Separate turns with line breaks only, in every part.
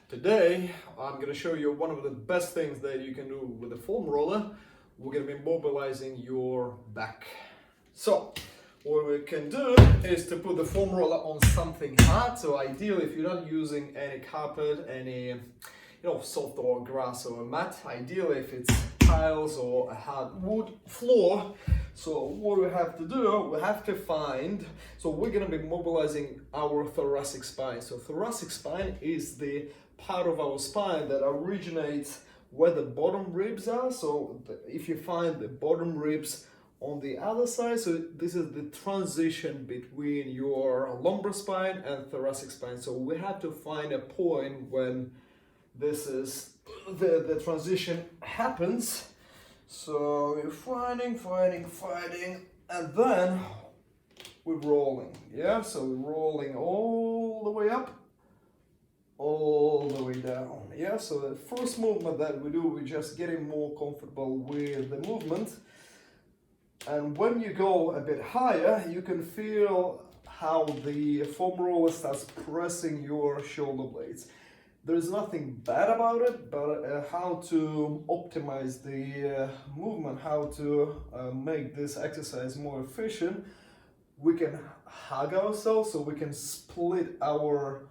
Today, I'm going to show you one of the best things that you can do with the foam roller. We're going to be mobilizing your back. So, what we can do is to put the foam roller on something hard. So ideally, if you're not using any carpet, any soft or grass or a mat, ideally if it's tiles or a hard wood floor. So what we have to do, we have to find, so we're going to be mobilizing our thoracic spine. So thoracic spine is the part of our spine that originates where the bottom ribs are. So if you find the bottom ribs on the other side, so this is the transition between your lumbar spine and thoracic spine. So we have to find a point when this is the transition happens. So we're fighting, and then we're rolling. Yeah, so we're rolling all the way up, all the way down. Yeah, so the first movement that we do, we're just getting more comfortable with the movement. And when you go a bit higher, you can feel how the foam roller starts pressing your shoulder blades. There's nothing bad about it, but how to optimize the movement, how to make this exercise more efficient, we can hug ourselves, so we can split our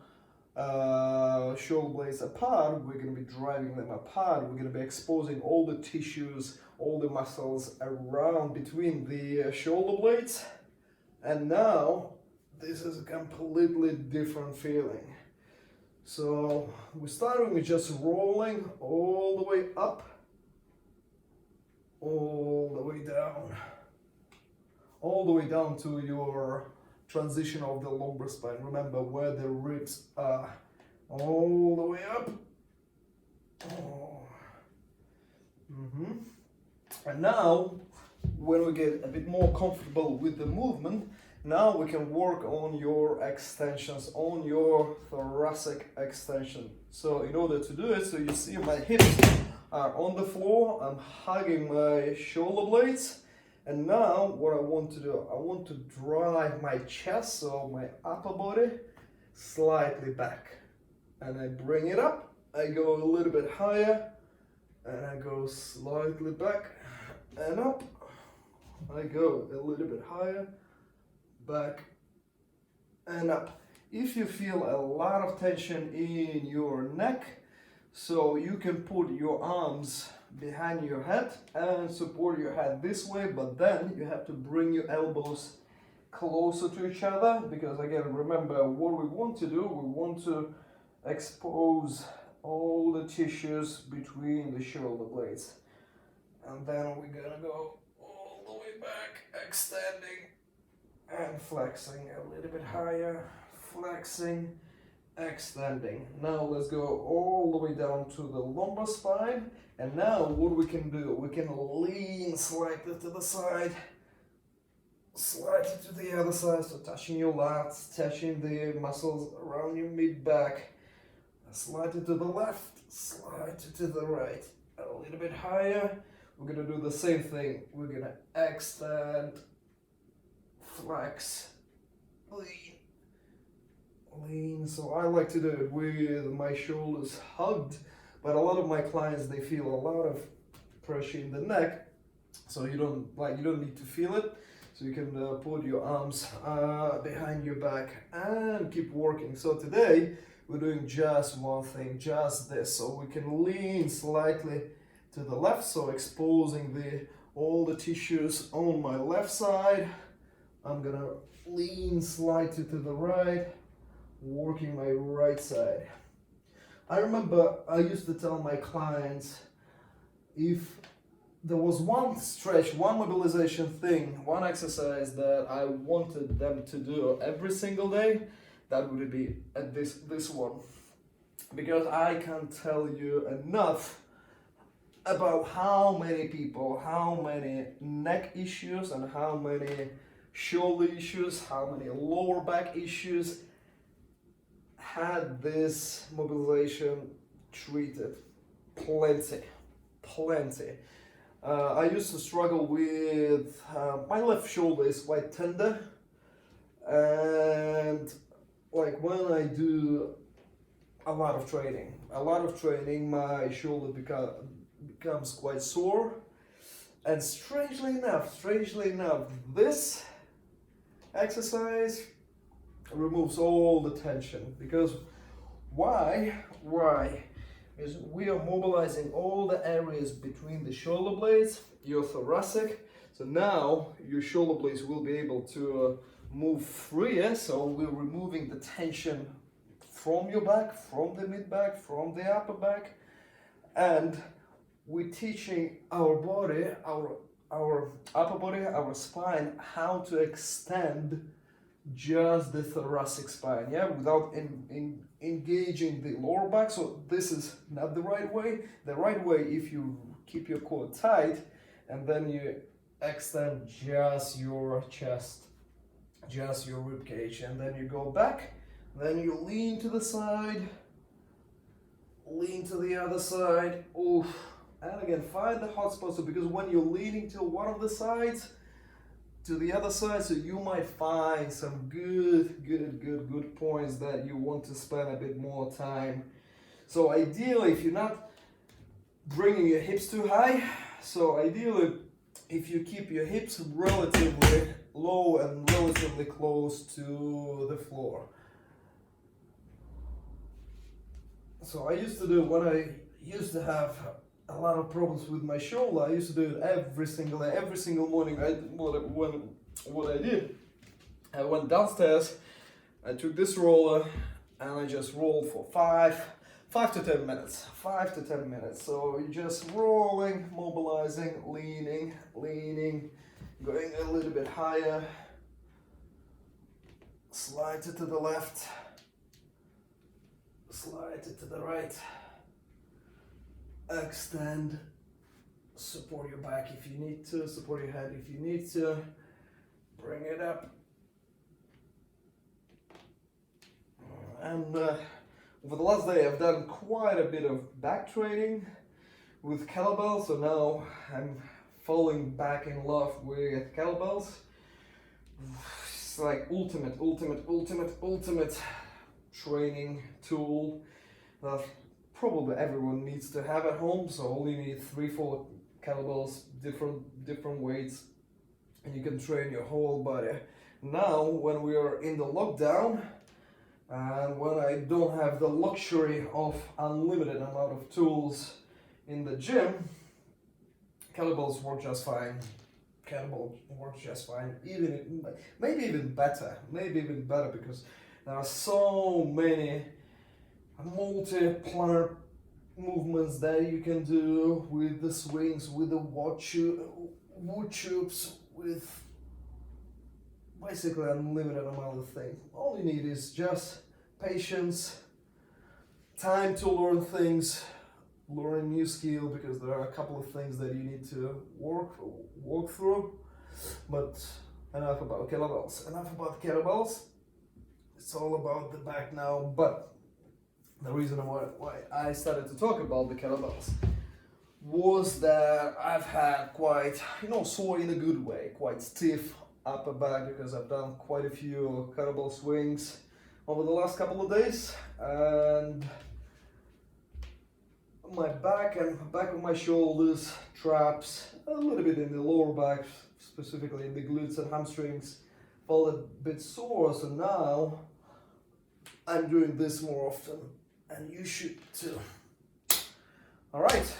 shoulder blades apart. We're going to be driving them apart. We're going to be exposing all the tissues, all the muscles around between the shoulder blades. And now this is a completely different feeling. So we're starting with just rolling all the way up, all the way down to your transition of the lumbar spine. Remember where the ribs are, all the way up. Oh. And now, when we get a bit more comfortable with the movement, now we can work on your extensions, on your thoracic extension. So in order to do it, so you see my hips are on the floor, I'm hugging my shoulder blades. And now what I want to do, I want to drive my chest, so my upper body, slightly back. And I bring it up, I go a little bit higher, and I go slightly back and up. I go a little bit higher, back and up. If you feel a lot of tension in your neck, so you can put your arms behind your head and support your head this way, but then you have to bring your elbows closer to each other, because again, remember what we want to do, we want to expose all the tissues between the shoulder blades. And then we're gonna go all the way back, extending and flexing a little bit higher, flexing, extending. Now let's go all the way down to the lumbar spine. And now what we can do, we can lean slightly to the side, slightly to the other side, so touching your lats, touching the muscles around your mid-back, slightly to the left, slightly to the right, a little bit higher. We're gonna do the same thing. We're gonna extend, flex, lean. So I like to do it with my shoulders hugged, but a lot of my clients, they feel a lot of pressure in the neck, so you don't need to feel it. So you can put your arms behind your back and keep working. So today we're doing just one thing, just this. So we can lean slightly to the left, so exposing all the tissues on my left side. I'm gonna lean slightly to the right, working my right side. I remember I used to tell my clients, if there was one stretch, one mobilization thing, one exercise that I wanted them to do every single day, that would be this one. Because I can't tell you enough about how many people, how many neck issues and how many shoulder issues, how many lower back issues had this mobilization treated. Plenty. I used to struggle with, my left shoulder is quite tender, and like when I do a lot of training. My shoulder becomes quite sore. And strangely enough, this exercise removes all the tension. Because why? Because we are mobilizing all the areas between the shoulder blades, your thoracic. So now your shoulder blades will be able to move freer. So we're removing the tension from your back, from the mid back, from the upper back, and we're teaching our body, our upper body, our spine, how to extend just the thoracic spine, yeah, without engaging the lower back. So this is not the right way. The right way, if you keep your core tight and then you extend just your chest, just your rib cage, and then you go back, then you lean to the side, lean to the other side. Oof. And again, find the hot spot. So because when you're leaning to one of the sides to the other side, so you might find some good points that you want to spend a bit more time. So ideally, if you're not bringing your hips too high, so ideally if you keep your hips relatively low and relatively close to the floor. So I used to do, when I used to have a lot of problems with my shoulder, I used to do it every single day, every single morning. What I did, I went downstairs, I took this roller, and I just rolled for 5 to 10 minutes. So you're just rolling, mobilizing, leaning, going a little bit higher, slide it to the left, slide it to the right, extend, support your back if you need to, support your head if you need to, bring it up. And over the last day I've done quite a bit of back training with kettlebells, so now I'm falling back in love with kettlebells. It's like ultimate training tool that probably everyone needs to have at home. So all you need 3-4 kettlebells, different weights, and you can train your whole body. Now when we are in the lockdown and when I don't have the luxury of unlimited amount of tools in the gym, kettlebells work just fine. Maybe even better because there are so many multi-planar movements that you can do with the swings, with the wood tubes, with basically unlimited amount of things. All you need is just patience, time to learn things, learn new skill, because there are a couple of things that you need to walk through. But enough about kettlebells. It's all about the back now. But the reason why I started to talk about the kettlebells was that I've had quite, sore in a good way, quite stiff upper back, because I've done quite a few kettlebell swings over the last couple of days, and my back and back of my shoulders, traps, a little bit in the lower back, specifically in the glutes and hamstrings, felt a bit sore. So now I'm doing this more often, and you should too. All right,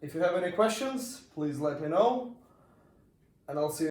if you have any questions, please let me know, and I'll see you